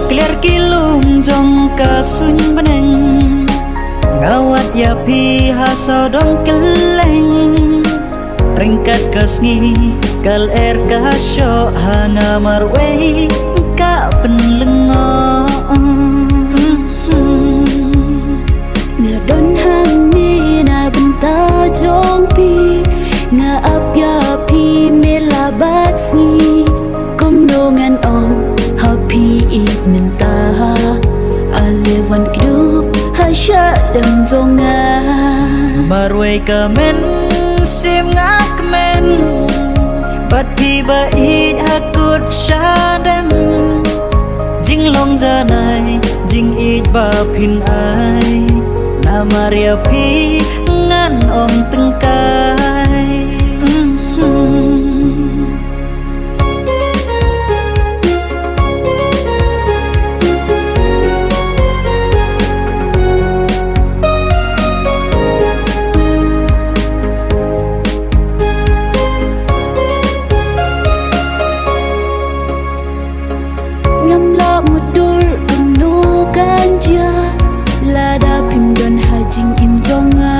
clear kilum jong kasun beneng ngawat ya pi hasau dong keleng ringkat kasngi kal kasyo hanga marwei ka penlengo nga don hang ni na benta jong pi nga apya pi melabat si komdongan ong happy minta alewan kidup hasya dam jonga marwei ka men sim ngak men bat pi ba it hakut shadem jing long janai jing it ba phin ai na maria pi ngan om tengkai mudur kumnu ganja lada pimdon hajing im jonga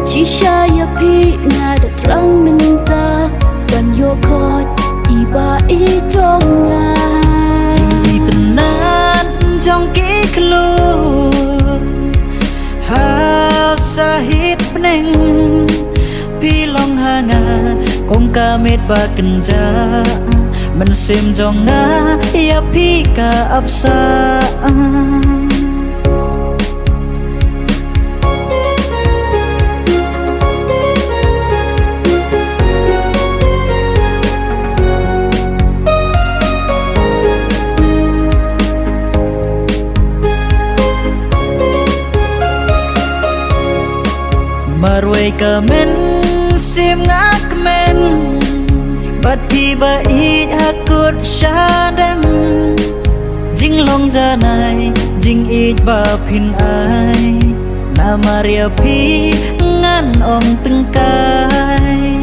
shisha ya pi ngada terang minta dan yokot iba i jonga jing tenan jong ki klu ha sahit peneng pilong hanga kong kamit ba kenja men sim jonga ya pi ka apsa marwei ka men sim ngak men bat pi ba it hakut shadem jing long janai jing it ba phin ai na maria pi ngan om tengkai